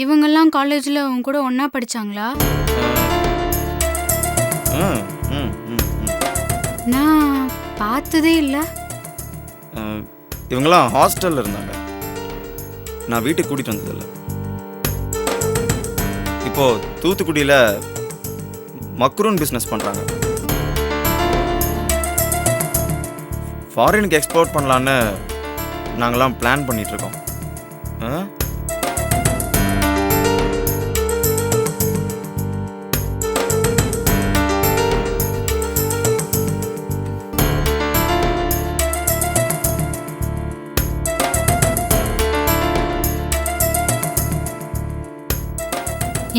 இவங்கெல்லாம் காலேஜில் அவங்க கூட ஒன்றா படித்தாங்களா? ம் ம் ம் ம். நான் பார்த்ததே இல்லை. இவங்கெல்லாம் ஹாஸ்டலில் இருந்தாங்க. நான் வீட்டுக்கு கூட்டிகிட்டு வந்ததில்ல. இப்போது தூத்துக்குடியில் மக்ரூன் பிஸ்னஸ் பண்ணுறாங்க. ஃபாரினுக்கு எக்ஸ்போர்ட் பண்ணலான்னு நாங்களாம் பிளான் பண்ணிகிட்ருக்கோம்.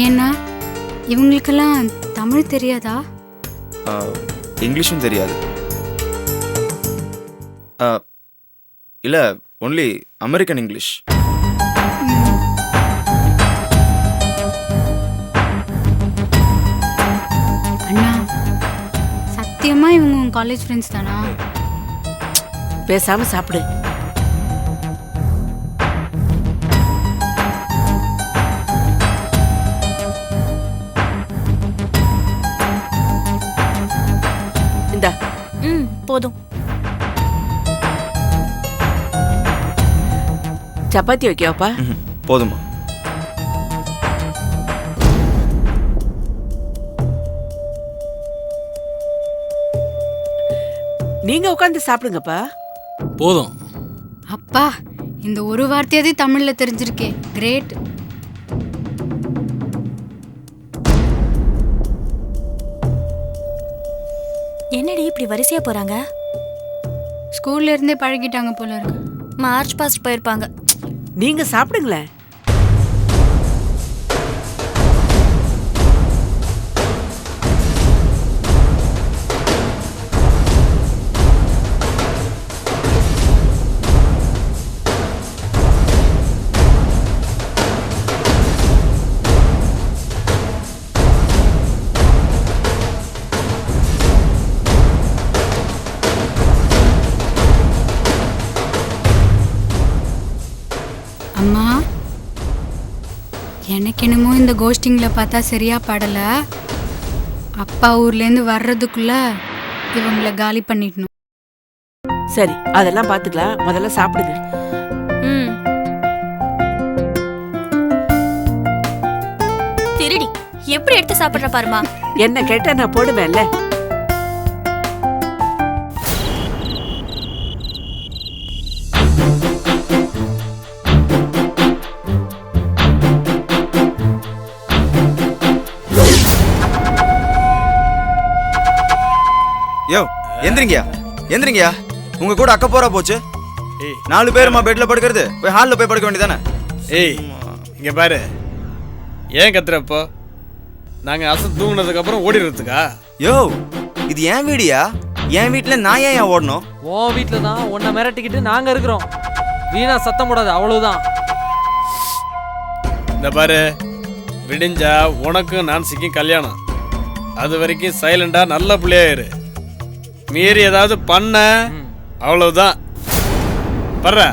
ஏன்னா இவங்களுக்கெல்லாம் தமிழ் தெரியாதா? இங்கிலீஷும் தெரியாது. இல்லை, ஒன்லி அமெரிக்கன் இங்கிலீஷ். அண்ணா, சத்தியமா இவங்க உங்க காலேஜ் ஃப்ரெண்ட்ஸ் தானா? பேசாம சாப்பிடு. இந்தா. போதும். சப்பாத்தி வைக்கவாப்பா? போதுமா? நீங்க உட்காந்து சாப்பிடுங்கப்பா. போதும். அப்பா, இந்த ஒரு வார்த்தையாவது தமிழ்ல தெரிஞ்சிருக்கே, கிரேட். என்னடி இப்படி வரிசையா போறாங்க? ஸ்கூல்ல இருந்தே பழகிட்டாங்க போல இருக்கு. மார்ச் பாஸ்ட் போயிருப்பாங்க. நீங்க சாப்பிடுங்களேன். அம்மா, எனக்கு என்னமோ இந்த கோஸ்டிங்கில் பார்த்தா சரியா படல. அப்பா ஊர்லேருந்து வர்றதுக்குள்ள இவங்களை காலி பண்ணிடணும். சரி, அதெல்லாம் பாத்துக்கலாம். முதல்ல சாப்பிடுங்க. திருடி எப்படி எடுத்து சாப்பிடுற பாருமா. என்ன கேட்டா நான் போடுவேன்ல. யோ, எந்திரிங்கயா எந்திரிங்கயா. உங்க கூட அக்க போறா போச்சு. 4 பேருமா பெட்ல படுக்கிறது? போய் ஹாலில் போய் படுக்க வேண்டியதானே? ஏய், இங்க பாரு. ஏன் கத்துறப்போ? நாங்க அசு தூங்கினதுக்கு அப்புறம் ஓடிடுறதுக்கா? யோ, இது என் வீடியா? என் வீட்டில் நான் ஏன் ஓடணும்? உன் வீட்டில் தான் உன்னை மிரட்டிக்கிட்டு நாங்கள் இருக்கிறோம். வீணா சத்தம் போடாது, அவ்வளவுதான். இந்த பாரு, விடிஞ்சா உனக்கும் நான்சிக்கும் கல்யாணம். அது வரைக்கும் சைலண்டா நல்ல பிள்ளையாயிரு. மீறி ஏதாவது பண்ண அவ்வளவுதான். பர்ற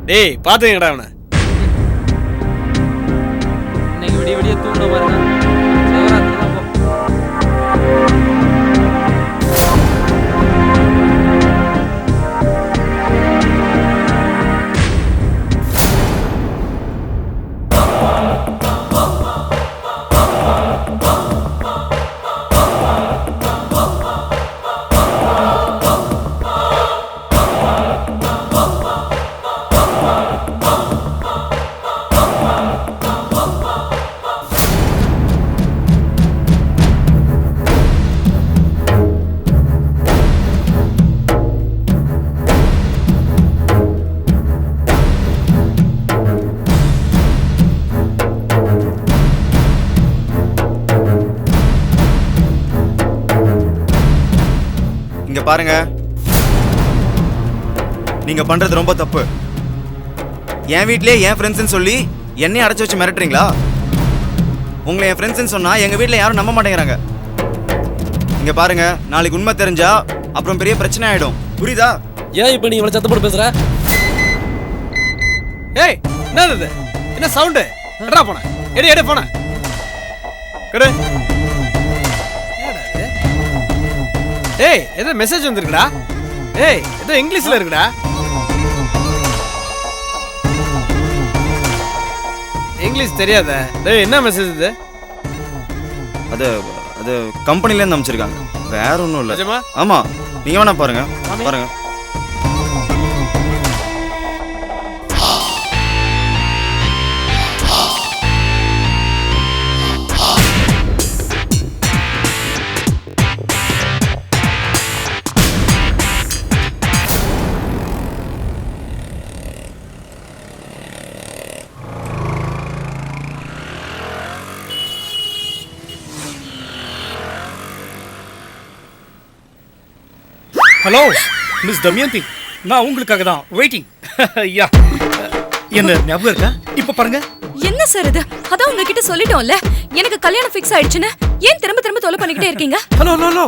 டேய், பாத்துக்கடா அவனை. இன்னைக்கு விடிய விடிய தூங்க பாருங்க. சிவராத்திரி தான் போ. பாருங்க, நீங்க பண்றது ரொம்ப தப்பு. என் வீட்லயே என் ஃப்ரெண்ட்ஸ்னு சொல்லி என்னையும் அடைச்சு வச்சு மிரட்டுறீங்களா? உங்களை என் ஃப்ரெண்ட்ஸ்னு சொன்னா எங்க வீட்ல யாரும் நம்ப மாட்டேங்கிறாங்க. இங்க பாருங்க, நாளைக்கு உண்மை தெரிஞ்சா அப்புறம் பெரிய பிரச்சனை ஆயிடும். புரியுதா? ஏன் இப்ப நீ இவ்வளவு சத்தம் போட்டு பேசுற? ஏய், என்னது? என்ன சவுண்டு? எடா போன எடு போன கடு. ஏய் ஏதோ மெசேஜ் வந்திருக்குடா. ஏய் ஏதோ இங்கிலீஷ்ல இருக்குடா. இங்கிலீஷ் தெரியாத. டேய் என்ன மெசேஜ் இது? அது அது கம்பெனிலேருந்து அனுப்பிச்சிருக்காங்க, வேற ஒன்றும் இல்லை. நிஜமா? ஆமாம், நீங்கள் வேணா பாருங்க பாருங்க. ஹலோ மிஸ் தமயந்தி, நான் உங்களுக்காக தான் வெயிட்டிங். ஐயா, என்ன ஞாபகம் இருக்கா? இப்ப பாருங்க. என்ன சார் இது? அதான் உங்ககிட்ட சொல்லிட்டோம்ல, எனக்கு கல்யாணம் ஃபிக்ஸ் ஆயிடுச்சுன்னு. ஏன் திரும்ப திரும்ப தொலை பண்ணிக்கிட்டே இருக்கீங்க? ஹலோ ஹலோ ஹலோ,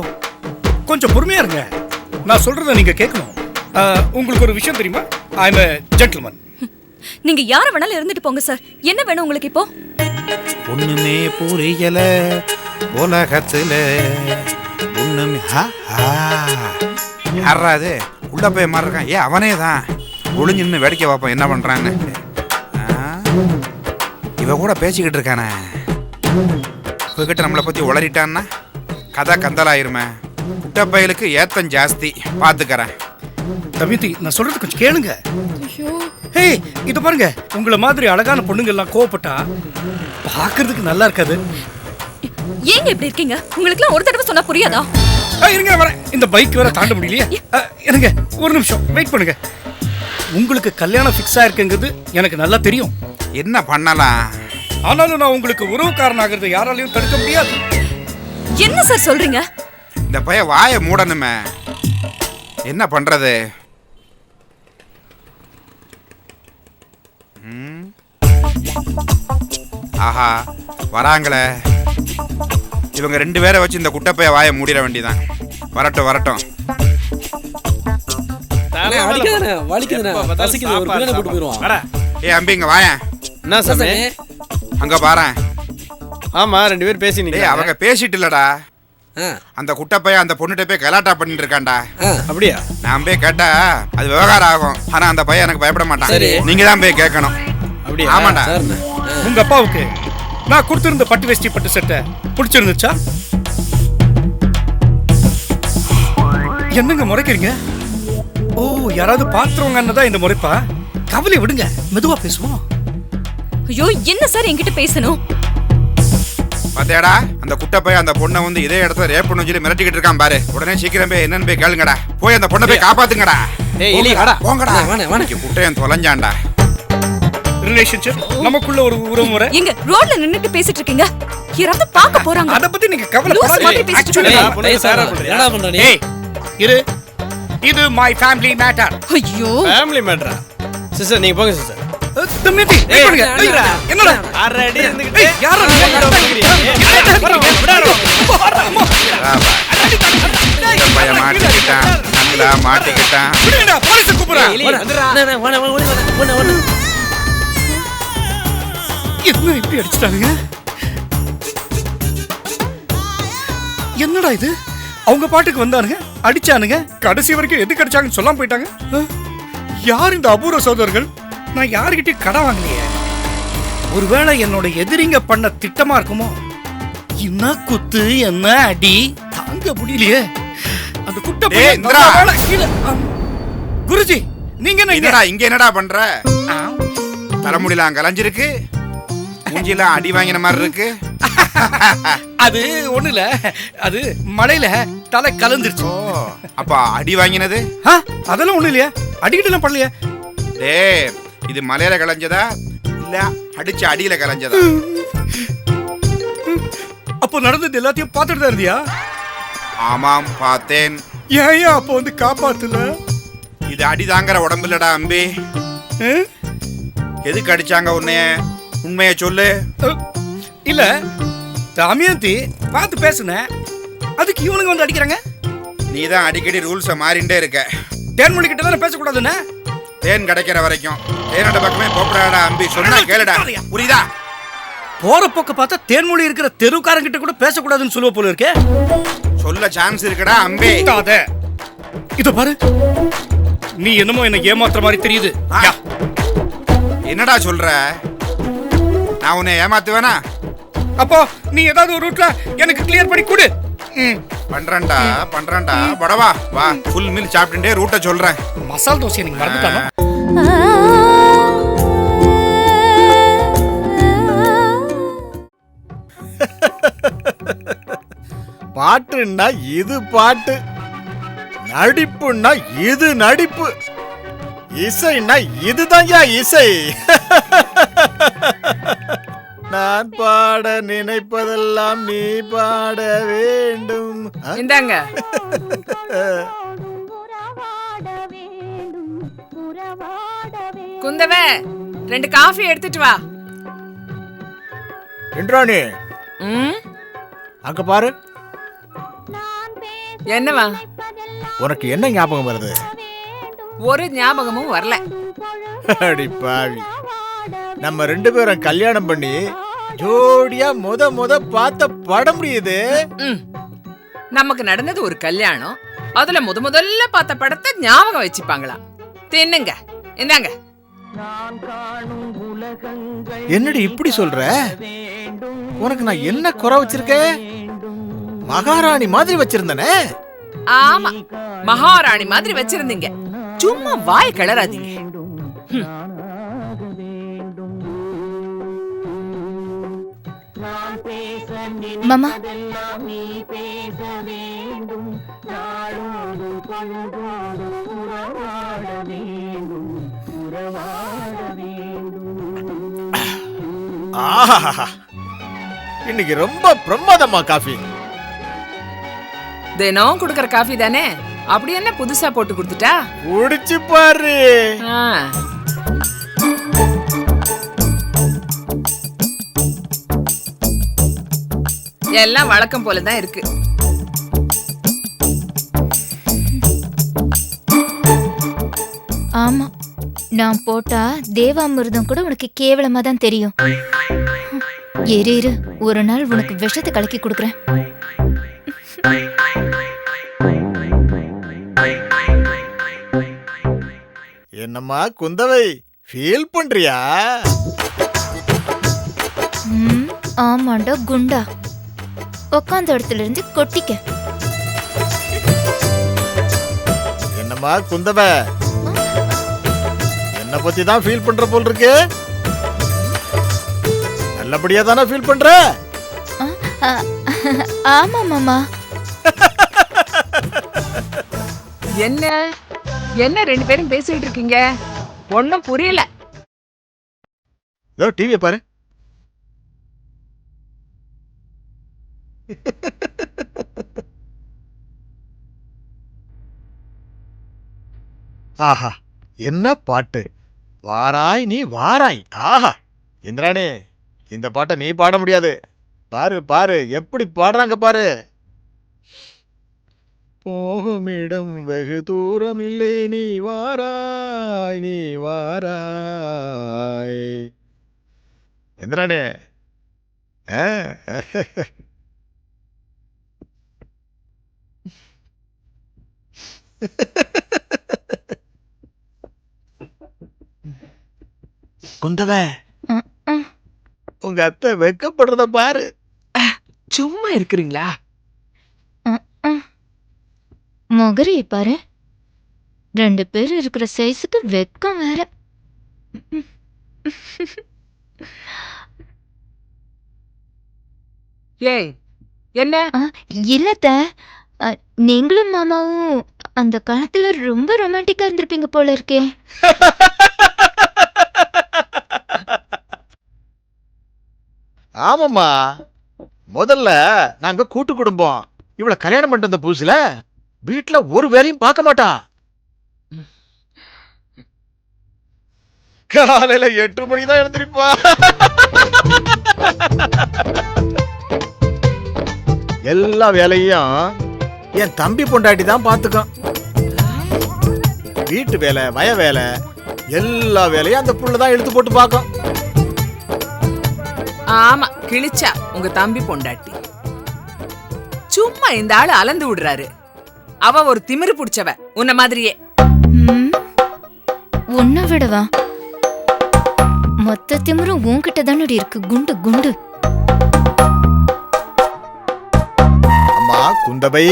கொஞ்சம் பொறுமையா இருங்க. நான் சொல்றத நீங்க கேட்கணும். உங்களுக்கு ஒரு விஷயம் தெரியுமா? I am a gentleman. நீங்க யார வேணாலும் இருந்துட்டு போங்க சார். என்ன வேணும் உங்களுக்கு இப்போ? ஒண்ணுமே புரியல உலகத்துல ஒண்ணுமே. யாராது உள்ள போய் மாதிரி இருக்கான்? அவனே தான் ஒளிஞ்சு நின்று வேடிக்கை பார்ப்போம் என்ன பண்றான்னு. இவ கூட பேசிக்கிட்டு இருக்கானே, இவகிட்ட நம்மளை பத்தி உளறிட்டான்னா கதை கந்தலாயிருமே. குட்டப்பயலுக்கு ஏத்தம் ஜாஸ்தி, பாத்துக்கறேன். தமயந்தி, நான் சொல்றது கொஞ்சம் கேளுங்க. ஹே, இத பாருங்க. உங்களை மாதிரி அழகான பொண்ணுங்க எல்லாம் கோவப்பட்டா பாக்குறதுக்கு நல்லா இருக்காது. ஏங்க இப்படி இருக்கீங்க? உங்களுக்குலாம் ஒரு தடவை சொன்னா புரியாதா? இருங்க வரேன். இந்த பைக் வேற தாண்ட முடியலையே. எனக்கு ஒரு நிமிஷம் வெயிட் பண்ணுங்க. உங்களுக்கு கல்யாணம் ஃபிக்ஸ் ஆயிருக்குங்கிறது எனக்கு நல்லா தெரியும். என்ன பண்ணலாம்? ஆனாலும் நான் உங்களுக்கு உறவுக்காரன் ஆகிறது யாராலையும் தடுக்க முடியாது. என்ன சார் சொல்றீங்க? இந்த பைய வாயை மூடணுமே, என்ன பண்றது? ஆஹா வராங்களே, இவங்க ரெண்டு பேரை வச்சு இந்த குட்டப்பைய வாயை மூடிட வேண்டியதான். வரட்டும் வரட்டும். ஏ அம்பி இங்க வாயேன். என்ன சாமி? அங்க பாரேன். ஆமா, ரெண்டு பேரும் பேசினீங்க. அவங்க பேசிட்டு இல்லடா, அந்த குட்டப்பைய அந்த பொண்ணுகிட்ட போய் கலாட்டா பண்ணிட்டு இருக்கான்டா. அப்படியா? நான் போய் கேட்டா அது விவகாரம் ஆகும். ஆனா அந்த பையன் எனக்கு பயப்பட மாட்டான். நீங்க தான் போய் கேட்கணும். அப்படியா? ஆமாண்டா. உங்க அப்பாவுக்கு நான் கொடுத்திருந்த பட்டு வேஷ்டி பட்டு சட்டை பிடிச்சிருந்துச்சா? என்னங்க முறைக்கிறீங்க? ஓ, யாராவது பாத்துருவாங்கன்னு இந்த முறைப்பா? கவலை விடுங்க, மெதுவா பேசுவோம். ஐயோ, என்ன சார் என்கிட்ட பேசணும்? பாத்தியாடா, அந்த குட்டப்பைய அந்த பொண்ணை வந்து இதே இடத்துல ரேப் பண்ணு சொல்லி மிரட்டிக்கிட்டு இருக்கான் பாரு. உடனே சீக்கிரம் போய் என்னன்னு போய் கேளுங்கடா. போய் அந்த பொண்ணை போய் காப்பாத்துங்கடா. போங்கடா. குட்டையன் தொலைஞ்சான்டா. ரிலேஷன்ஷிப் நமக்குள்ள ஒரு உறவு முறை. எங்க ரோட்ல நின்னுட்டு பேசிட்டு இருக்கீங்க? யாராவது பார்க்க போறாங்க. அத பத்தி நீங்க லூஸ் மாதிரி பேசிட்டு கவலைப்படாதீங்க. ஏய் இரு, இது மை ஃபேமிலி மேட்டர். ஐயோ, ஃபேமிலி மேட்டரா? சிஸ்டர் நீங்க போங்க சிஸ்டர். தம்பி வெயிட் பண்ணுங்க. என்னடா ஆல்ரெடி இருந்துக்கிட்டு யாரா குட்டப்பைய மாட்டிக்கிட்டான், நல்லா மாட்டிக்கிட்டான். விடுடா, போலீஸ் கூப்பிடுறேன். என்ன இப்படி அடிச்சிட்டானுங்க? என்னடா இது? அவங்க பாட்டுக்கு வந்தானுங்க, அடிச்சானுங்க, கடைசி வரைக்கும் எதுக்கு அடிச்சாங்கன்னு சொல்லாம போயிட்டாங்க. யார் இந்த அபூர்வ சோதரர்கள்? நான் யாருக்கிட்டையும் கடன் வாங்கலையே. ஒருவேளை என்னோட எதிரிங்க பண்ண திட்டமா இருக்குமோ? என்ன குத்து, என்ன அடி, தாங்க முடியலையே. அந்த குருஜி, நீங்க என்னடா இங்க என்னடா பண்ற? தலைமுடியெல்லாம் கலைஞ்சிருக்கு, மூஞ்சிலாம் அடி வாங்கின மாதிரி இருக்கு. அது ஒண்ணு இல்ல, அது மழையில தலை கலந்துருச்சு. அப்ப அடி வாங்கினது? அதெல்லாம் ஒண்ணு இல்லையா, அடிக்கிட்டு எல்லாம் பண்ணலையா? டேய், இது மலையில கலைஞ்சதா இல்ல அடிச்ச அடியில கலைஞ்சதா? அப்போ நடந்தது எல்லாத்தையும் பார்த்துட்டு தான் இருந்தியா? ஆமாம் பார்த்தேன். ஏன் அப்போ வந்து காப்பாத்துல? இது அடி தாங்கிற உடம்பு இல்லடா அம்பி. எதுக்கு அடிச்சாங்க உன்னைய? உண்மைய சொல்லு. இல்ல தமயந்தி, பார்த்து பேசுன, அதுக்கு இவனுங்க வந்து அடிக்கிறாங்க. நீ தான் அடிக்கடி ரூல்ஸை மாறிண்டே இருக்க. தேன்மொழி கிட்ட தானே பேசக்கூடாதுன்னு. தேன் கிடைக்கிற வரைக்கும் தேனோட பக்கமே போப்படாடா அம்பி. சொன்னா கேளுடா, புரியுதா? போற போக்க பார்த்தா தேன்மொழி இருக்கிற தெருக்காரங்கிட்ட கூட பேசக்கூடாதுன்னு சொல்லுவ போல இருக்கே. சொல்ல சான்ஸ் இருக்குடா அம்பே. இத பாரு, நீ என்னமோ என்ன ஏமாத்துற மாதிரி தெரியுது. யா. என்னடா சொல்ற? நான் உன்னை ஏமாத்துவேனா? அப்போ நீ ஏதாவது ஒரு ரூட்ல எனக்கு கிளியர் பண்ணி கொடு. பண்றேன்டா படவா வா. ஃபுல் மீல் சாப்பிட்டுட்டே ரூட்டை சொல்றேன். மசால் தோசை நீங்க மறந்துட்டானோ? பாட்டுன்னா இது பாட்டு, நடிப்புன்னா இது நடிப்பு, இசைன்னா இதுதான்யா இசை. நான் பாட நினைப்பதெல்லாம் நீ பாட வேண்டும். இந்தாங்க. குந்தவே 2 காஃபி எடுத்துட்டு வா. இந்திராணி, அங்க பாரு. என்னவா? உனக்கு என்ன ஞாபகம் வருது? ஒரு ஞாபகமும் வரல. அடி பாவி, நம்ம 2 பேரும் கல்யாணம் பண்ணி ஜோடியா முத பார்த்த படம் முடியுது. நமக்கு நடந்தது ஒரு கல்யாணம், அதுல முதல்ல பார்த்த படத்தை ஞாபகம் வச்சுப்பாங்களா? தின்னுங்க, இந்தாங்க. என்னடி இப்படி சொல்ற? உனக்கு நான் என்ன குறை வச்சிருக்கேன்? மகாராணி மாதிரி வச்சிருந்தனே. ஆமா, மகாராணி மாதிரி வச்சிருந்தீங்க. சும்மா வாய் கிளறாதீங்க. மாமா, ஆஹா, இன்னைக்கு ரொம்ப பிரமாதமா காஃபி. தினம் குடுக்கற காஃபி தானே, அப்படி என்ன புதுசா போட்டு கொடுத்துட்டா? குடிச்சு பாரு. எல்லாம் வழக்கம் போலதான் இருக்கு. ஆமா, நான் போட்டா தேவாமிர்தம் கூட உனக்கு கேவலமா தான் தெரியும். இரு, ஒரு நாள் உனக்கு விஷத்தை கலக்கி கொடுக்கறேன். என்னம்மா குந்தவை, ஃபீல் பண்றியா? ஆமாண்டா குண்டா, உக்காந்த இடத்துல இருந்து கொட்டிக்க. என்னம்மா குந்தவை, என்ன பத்தி தான் ஃபீல் பண்ற போல் இருக்கு. நல்லபடியா தானே ஃபீல் பண்ற? ஆமா மாமா. என்ன 2 பேரும் பேசிட்டு இருக்கீங்க? ஒன்னும் புரியல. டிவியை பாரு. ஆஹா, என்ன பாட்டு! வாராய் நீ வாராய். ஆஹா, இந்திராணி, இந்த பாட்டை நீ பாட முடியாது. பாரு எப்படி பாடுறாங்க பாரு. போகுமிடம் வெகு தூரம் இல்லை, நீ வாராய் நீ வாராய். இந்திராணி, குந்தவ, உங்க அத்தை வெக்கப்படுறத பாரு. சும்மா இருக்கிறீங்களா? மொகரையை பாரு, 2 பேர் இருக்கிற சைஸுக்கு வெக்கம் வேற. ஏய், என்ன? இல்லத்த, நீங்களும் மாமாவும் அந்த காலத்துல ரொம்ப ரொமான்டிக்கா இருந்திருப்பீங்க போல இருக்கே. ஆமாம்மா, முதல்ல நாங்க கூட்டு குடும்பம். இவள கல்யாணம் பண்ணிட்டு வந்த புதுசுல வீட்டுல ஒரு வேலையும் பார்க்க மாட்டா. காலையில 8 மணிதான் எழுந்திருப்பா. எல்லா வேலையும் என் தம்பி பொண்டாட்டி தான் பாத்துக்கும். வீட்டு வேலை, வய வேலை, எல்லா வேலையும் அந்த புள்ளதான் இழுத்து போட்டு பார்க்கும். ஆமா, கிழிச்சா உங்க தம்பி பொண்டாட்டி. சும்மா இந்த ஆளு அலந்து விடுறாரு. அவ ஒரு திமிரு புடிச்சவ உன்ன மாதிரியே. உன்னை விடவா? மொத்த திமிரும் உன்கிட்ட தானடி இருக்கு, குண்டு குண்டு. அம்மா குந்தவை,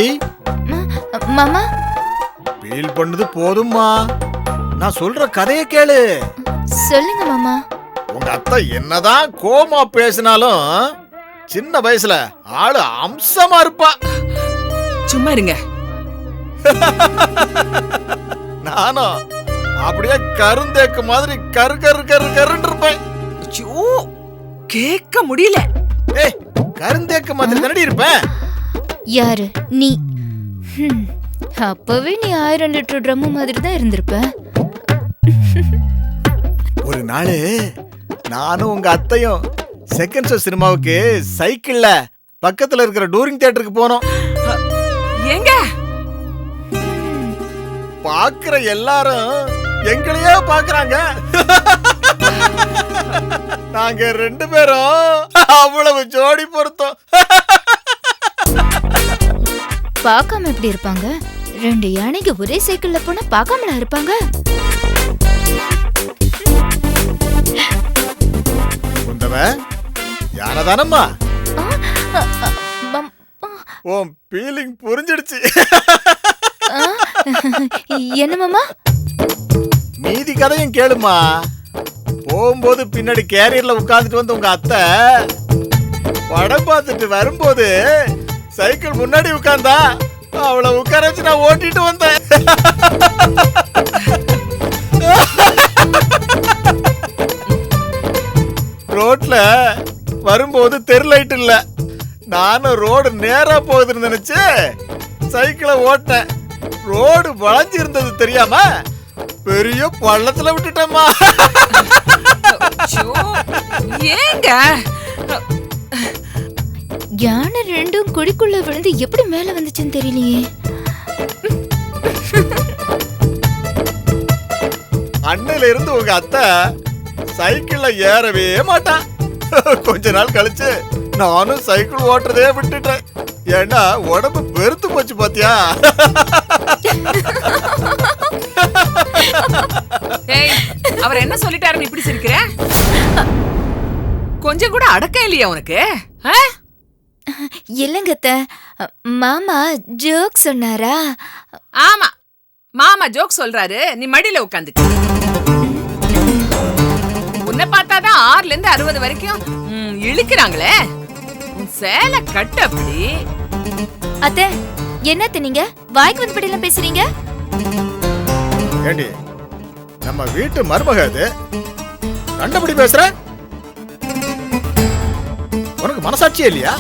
மாமா ஃபீல் பண்ணது போதும்மா. நான் சொல்ற கதையை கேளு. சொல்லுங்க மாமா. உங்க அத்தை என்னதான் கோமா பேசினாலும் சின்ன வயசுல ஆளு அம்சமா இருப்பா. சும்மா இருங்க. நானும் அப்படியே கருந்தேக்கு மாதிரி கரு கரு கரு கருன்னு இருப்பேன். கேட்க முடியல. ஏய், கருந்தேக்கு மாதிரி தானடி இருப்பேன். யாரு நீ? அப்பவே நீ 1000 லிட்டர் ட்ரம் மாதிரி தான் இருந்திருப்ப. ஒரு நாள் நானும் உங்க அத்தையும் செகண்ட் ஷோ சினிமாவுக்கு சைக்கிள்ல பக்கத்துல இருக்கிற டூரிங் தியேட்டருக்கு போனோம். எங்க பாக்குற எல்லாரும் எங்களையே பாக்குறாங்க. நாங்க 2 பேரும் அவ்வளவு ஜோடி பொருத்தம். பார்க்காம எப்படி இருப்பாங்க? 2 யானைக்கு ஒரே சைக்கிள்ல போனா பார்க்காமலா இருப்பாங்க? குந்தவ யானதானம்மா? ஓம் ஃபீலிங் புரிஞ்சிடுச்சு. என்ன மாமா? மீதி கதையும் கேளுமா. போகும்போது பின்னாடி கேரியர்ல உட்கார்ந்துட்டு வந்து உங்க அத்தை படம் பார்த்துட்டு வரும்போது சைக்கிள் முன்னாடி உட்கார்ந்தா அவளை உட்கார வச்சு நான் ஓட்டிட்டு வந்தேன். ரோட்ல வரும்போது தெரு லைட் இல்ல. நானும் ரோடு நேரா போகுதுன்னு நினைச்சு சைக்கிளை ஓட்டினேன். ரோடு வளைஞ்சு இருந்தது தெரியாம பெரிய பள்ளத்துல விட்டுட்டேம்மா. ஏங்க யானை 2ம் குழிக்குள்ள விழுந்து எப்படி மேல வந்துச்சுன்னு தெரியலையே. அண்ணில இருந்து உங்க அத்தை சைக்கிள்ல ஏறவே மாட்டான். கொஞ்ச நாள் கழிச்சு நானும் சைக்கிள் ஓட்டுறதே விட்டுட்டேன். ஏன்னா உடம்பு பெருத்து போச்சு பாத்தியா. அவர் என்ன சொல்லிட்டாருன்னு இப்படி சிரிக்கிற? கொஞ்சம் கூட அடக்கம் இல்லையா உனக்கு? இல்லங்கத்த, மாமா ஜோக் சொன்னாரா? ஆமா, மாமா ஜோக் சொல்றாரு. நீ மடியில உட்காந்துக்க. உன்னை பார்த்தாதான் 6ல இருந்து 60 வரைக்கும் இழுக்கிறாங்களே. சேலை கட்டு அப்படி. அத்தை, என்னத்த நீங்க வாய்க்கு வந்தபடியெல்லாம் பேசுறீங்க? ஏண்டி, நம்ம வீட்டு மருமக அது கண்டபடி பேசுற? உனக்கு மனசாட்சியே இல்லையா?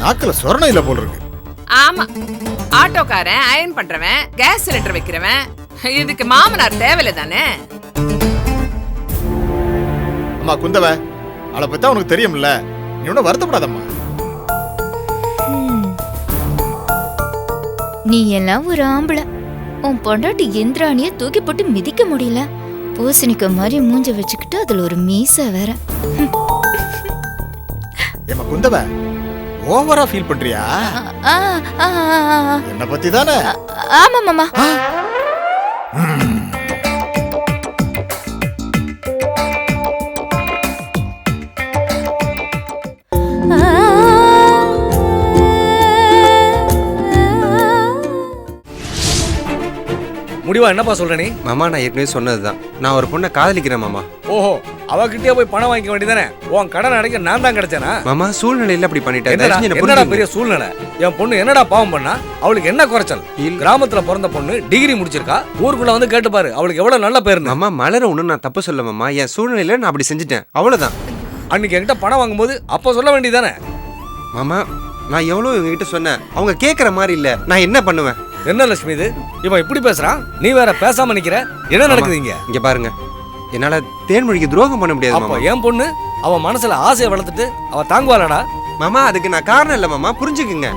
நாக்குல சொரணம் இல்ல போல இருக்கு. ஆமா, ஆட்டோக்காரன், அயன் பண்றவன், கேஸ் சிலிண்டர் வைக்கிறவன், இதுக்கு மாமனார் தேவையில்ல தானே. அம்மா குந்தவ, அவளை பத்தி உனக்கு தெரியும்ல. நீ ஒன்னும் வருத்தப்படாதம்மா. நீ எல்லாம் ஒரு ஆம்பளை. உன் பொண்டாட்டி இந்திராணிய தூக்கி போட்டு மிதிக்க முடியல. பூசணிக்க மாதிரி மூஞ்ச வச்சுக்கிட்டு அதுல ஒரு மீச வேற. ஏமா குந்தவ, ஓவரா ஃபீல் பண்றியா? என்ன பத்தி தானே? ஆமா மாமா. முடிவா என்னப்பா சொல்ற நீ? மாமா, நான் ஏற்கனவே சொன்னதுதான். நான் ஒரு பொண்ணை காதலிக்கிறேன் மாமா. ஓஹோ, அவகிட்டே போய் பணம் வாங்கிக்க வேண்டியதானே? உன் கடன் அடைக்க நான் தான் கிடைச்சேனா? மாமா, சூழ்நிலையில அப்படி பண்ணிட்டேன். என்னடா பெரிய சூழ்நிலை? என் பொண்ணு என்னடா பாவம் பண்ணா? அவளுக்கு என்ன குறைச்சல்? கிராமத்துல பிறந்த பொண்ணு, டிகிரி முடிச்சிருக்கா. ஊருக்குள்ள வந்து கேட்டு பாரு, அவளுக்கு எவ்வளவு நல்ல பேரு. மாமா, மலர ஒண்ணு நான் தப்பு சொல்ல மாமா. என் சூழ்நிலையில நான் அப்படி செஞ்சுட்டேன், அவ்வளவுதான். அன்னைக்கு என்கிட்ட பணம் வாங்கும்போது அப்ப சொல்ல வேண்டியதானே? மாமா, நான் எவ்வளவு இவங்ககிட்ட சொன்னேன். அவங்க கேட்கற மாதிரி இல்ல. நான் என்ன பண்ணுவேன்? என்ன லட்சுமி இது? இவன் இப்படி பேசுறான், நீ வேற பேசாம நிக்கிற. என்ன நடக்குது இங்க? இங்க பாருங்க, என்னால தேன்மொழிக்கு துரோகம் பண்ண முடியாது மாமா. என் பொண்ணு அவன் மனசுல ஆசையை வளர்த்துட்டு அவ தாங்குவாளடா? மாமா, அதுக்கு நான் காரணம் இல்ல மாமா, புரிஞ்சுக்குங்க.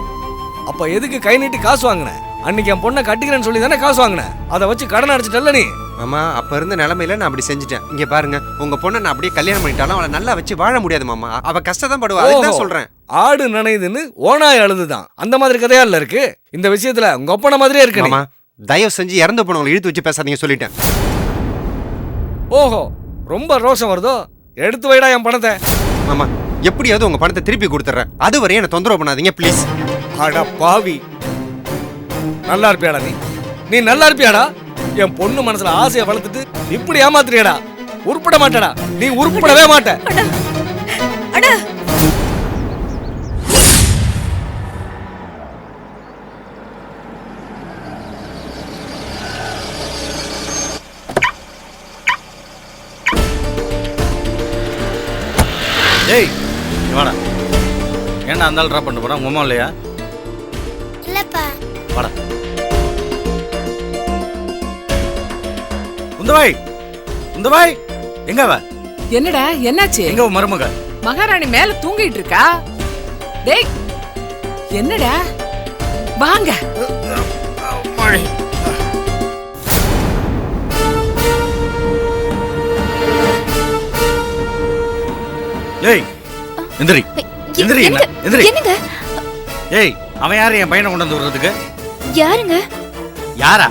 அப்ப எதுக்கு கை நீட்டி காசு வாங்கின? அன்னைக்கு என் பொண்ணை கட்டிக்கிறேன்னு சொல்லி தானே காசு வாங்கின. அதை வச்சு கடன் அடிச்சிட்டல்ல நீ. மாமா அப்ப இருந்த நிலைமையில நான் அப்படி செஞ்சுட்டேன். இங்க பாருங்க, உங்க பொண்ணை நான் அப்படியே கல்யாணம் பண்ணிட்டாலும் அவளை நல்லா வச்சு வாழ முடியாது மாமா. அவ கஷ்டம் படுவா. அதுதான் சொல்றேன். ஆடு நனையுதுன்னு ஓனாய் அழுதுதான். அந்த மாதிரி கதையா இல்ல இருக்கு. இந்த விஷயத்துல உங்க அப்பன மாதிரியே இருக்கு. மாமா தயவு செஞ்சு இறந்து போனவங்களை இழுத்து வச்சு பேசாதீங்க சொல்லிட்டேன். ஓஹோ, ரொம்ப ரோஷம் வருதோ? எடுத்து வைடா என் பணத்தை. மாமா எப்படியாவது உங்க பணத்தை திருப்பி கொடுத்துறேன். அது வரையும் என்ன தொந்தரவு பண்ணாதீங்க ப்ளீஸ். அட பாவி, நல்லா இருப்பியாடா நீ? நீ நல்லா இருப்பியாடா? என் பொண்ணு மனசுல ஆசையை வளர்த்துட்டு இப்படி ஏமாத்துறியடா. உருப்பட மாட்டடா, நீ உருப்படவே மாட்ட. அட ஏய் வாடா. ஏன்டா அந்த ஆள் ட்ராப் பண்ணிட்டு போறான்? உங்க அம்மா இல்லையா? இல்லப்பா. வாடா. உந்தவாய், உந்தவாய், எங்க அவ? என்னடா என்னாச்சு? எங்க உன் மருமக? மகாராணி மேல தூங்கிட்டு இருக்கா. டேய் என்னடா, வாங்க. ஏய் எந்திரி, எந்திரி, எந்திரி. என்னங்க? ஏய் அவன் யாரு என் பையனை கொண்டு வந்து விடுறதுக்கு? யாருங்க? யாரா?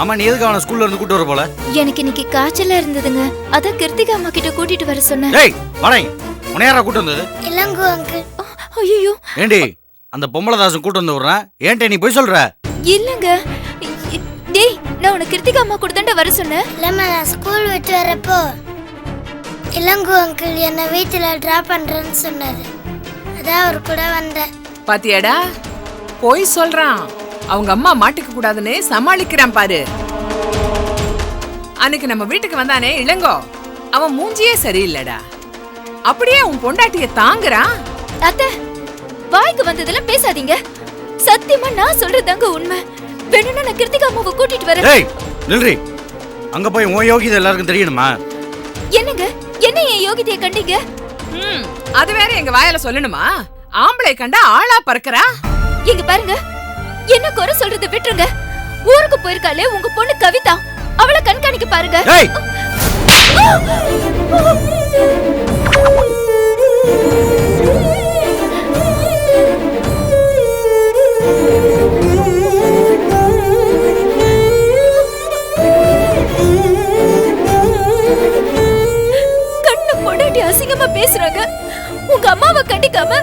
ஆமா, நீ எதுக்கு அவனை ஸ்கூல்ல இருந்து கூட்டு வர போல? எனக்கு இன்னைக்கு காய்ச்சலா இருந்ததுங்க. அதான் கிருத்திகா அம்மா கிட்ட கூட்டிட்டு வர சொன்னேன். ஏய் வாடா, உன்னை யாரா கூட்டு வந்தது? இளங்கோ அங்கிள். ஐயோ, ஏண்டி அந்த பொம்பளை தாசன் கூட்டு வந்து விடுறான், ஏன்டே நீ போய் சொல்ற? இல்லங்க. டேய், நான் உனக்கு கிருத்திகா அம்மா கூட தான்டா வர சொன்னேன். இல்லம்மா, நான் ஸ்கூல் விட்டு வரப்போ இளங்கோ அங்கிள் என்னை வீட்டுல டிராப் பண்றேன்னு சொன்னாரு. அதான் அவர் கூட வந்தேன். பாத்தியாடா, போய் சொல்றான். அவங்க அம்மா மாட்டிக்க கூடாதுன்னு சமாளிக்கிறான் பாரு. அன்னைக்கு நம்ம வீட்டுக்கு வந்தானே இளங்கோ, அவன் மூஞ்சியே சரியில்லடா. அப்படியே உன் பொண்டாட்டிய தாங்குறான். அத்தை, வாய்க்கு வந்ததெல்லாம் பேசாதீங்க. சத்தியமா நான் சொல்றதாங்க உண்மை. வேணும்னா நான் கிருத்திகா அம்மாவை கூட்டிட்டு வரேன். ஏய் நில்றி, அங்க போய் உன் யோகிதை எல்லாருக்கும் தெரியணுமா? என்னங்க, என்ன என் யோகிதையை கண்டீங்க? அது வேற எங்க வாயால சொல்லணுமா? ஆம்பளை கண்டா ஆளா பறக்கறா. இங்க பாருங்க, என்ன குறை சொல்றதை விட்டுருங்க. ஊருக்கு போயிருக்காளே உங்க பொண்ணு கவிதா, அவளை கண்காணிக்க பாருங்க. ஏய் கண்ணு பொடாட்டி அசிங்கமா பேசுறாங்க. உங்க அம்மாவை கண்டிக்காம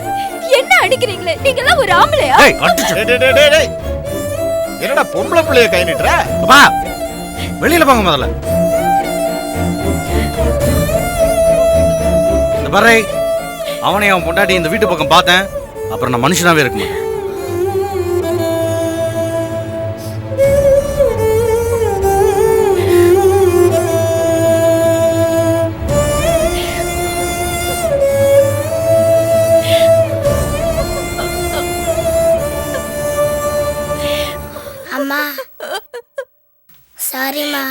என்ன அடிக்கிறீங்களே? நீங்க எல்லாம் ஒரு ஆம்பளையா? என்னடா பொம்பளை பிள்ளைய கை நீட்டுற? அப்பா வெளியில போங்க முதல்ல. இந்த பாரு, அவனை அவன் பொண்டாட்டி இந்த வீட்டு பக்கம் பார்த்தேன், அப்புறம் நான் மனுஷனாவே இருக்க மாட்டேன். அம்மா சாரிம்மா.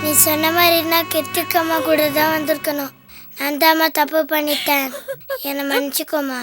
நீ சொன்ன மாதிரினா கிருத்திகம்மா கூட தான் வந்திருக்கணும். நான் தாம்மா தப்பு பண்ணிட்டேன், என்னை மன்னிச்சுக்கோமா.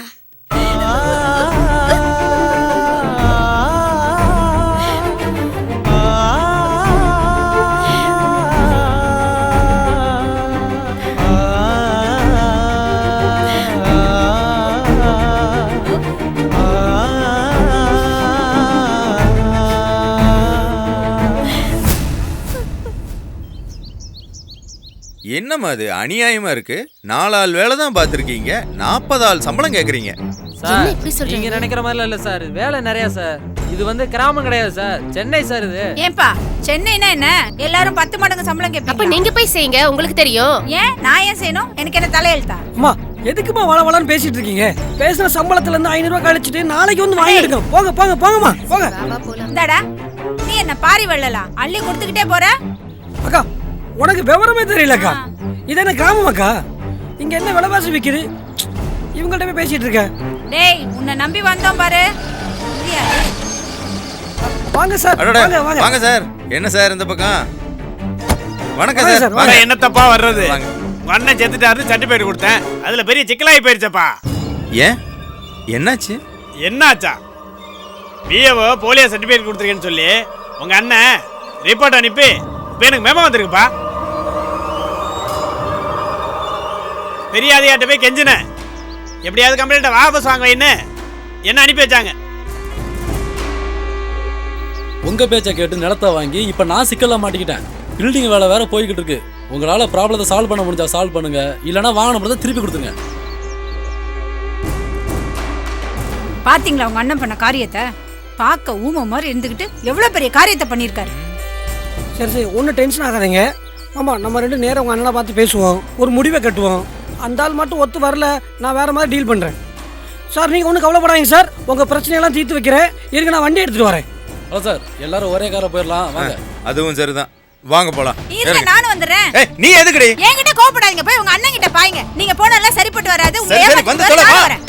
என்னம்மா அது அநியாயமா இருக்கு? 4 ஆள் வேலை தான் பார்த்துருக்கீங்க, 40 ஆள் சம்பளம் கேட்குறீங்க. சார் நீங்க நினைக்கிற மாதிரிலாம் இல்ல சார், வேலை நிறைய சார். இது வந்து கிராமம் கிடையாது சார், சென்னை சார். இது ஏன்பா சென்னைனா என்ன? எல்லாரும் 10 மடங்கு சம்பளம் கேட்பீங்க. அப்ப நீங்க போய் செய்யுங்க, உங்களுக்கு தெரியும். ஏன் நான் ஏன் செய்யணும்? எனக்கு என்ன தலையெழுத்தா? அம்மா எதுக்குமா வளவளன்னு பேசிட்டு இருக்கீங்க? பேசுற சம்பளத்துல இருந்து 500 ரூபாய் கழிச்சிட்டு நாளைக்கு வந்து வாங்கிடுங்க. போங்க போங்க போங்கம்மா போங்க. இந்தாடா, நீ என்ன பாரி வெள்ளலாம் அள்ளி கொடுத்துக்கிட்டே போற? அக்கா உனக்கு விவரமே தெரியலக்கா. இது என்ன கிராமம் அக்கா? இங்க என்ன விலைவாசி விக்குது? இவங்கள்ட்ட போய் பேசிட்டு இருக்க. டேய் உன்னை நம்பி வந்தோம் பாரு. வாங்க சார், வாங்க வாங்க. வாங்க சார். என்ன சார் இந்த பக்கம்? வணக்கம் சார். வாங்க. என்ன தப்பா வர்றது? அண்ணன் செத்துட்டாரு, சர்டிபிகேட் கொடுத்தேன், அதுல பெரிய சிக்கலாகி போயிருச்சப்பா. ஏன் என்னாச்சு? என்னாச்சா? பிஏஓ போலியோ சர்டிபிகேட் கொடுத்துருக்கேன்னு சொல்லி உங்க அண்ணன் ரிப்போர்ட் அனுப்பி இப்போ எனக்கு மெமோ வந்திருக்குப்பா. பெரிய அதிகாரிட்ட போய் கெஞ்சினேன், எப்படியாவது கம்ப்ளைண்ட்டை வாபஸ் வாங்க வைன்னு என்ன அனுப்பி வச்சாங்க. உங்க பேச்சை கேட்டு நிலத்தை வாங்கி இப்ப நான் சிக்கல்ல மாட்டிக்கிட்டேன். பில்டிங் வேலை வேற போய்கிட்டு இருக்கு. உங்களால ப்ராப்ளத்தை சால்வ் பண்ண முடிஞ்சா சால்வ் பண்ணுங்க, இல்லைன்னா வாங்கின மட்டும் திருப்பி கொடுத்துங்க. பாத்தீங்களா உங்க அண்ணன் பண்ண காரியத்தை? பார்க்க ஊமை மாதிரி இருந்துகிட்டு எவ்வளவு பெரிய காரியத்தை பண்ணியிருக்காரு. சரி சரி, ஒன்றும் டென்ஷன் ஆகாதீங்க. ஆமா, நம்ம ரெண்டு நேரம் உங்க அண்ணனை பார்த்து பேசுவோம், ஒரு முடிவை கட்டுவோம். அந்த ஆள் மட்டும் ஒத்து வரல, நான் வேற மாதிரி டீல் பண்றேன். சார் நீங்க ஒன்றும் கவலைப்படாதீங்க சார், உங்க பிரச்சனையெல்லாம் தீர்த்து வைக்கிறேன். இருங்க, நான் வண்டி எடுத்துட்டு வரேன். ஹலோ சார், எல்லாரும் ஒரே காரை போயிடலாம் வாங்க. அதுவும் சரிதான், வாங்க போலாம். இருங்க, நானும் வந்துடுறேன். நீ எதுக்குடி என்கிட்ட கோபப்படாதீங்க, போய் உங்க அண்ணன் கிட்ட பாருங்க. நீங்க போனால சரிப்பட்டு வராது. உங்க சரி, வந்து தொலை, வா. வரேன்.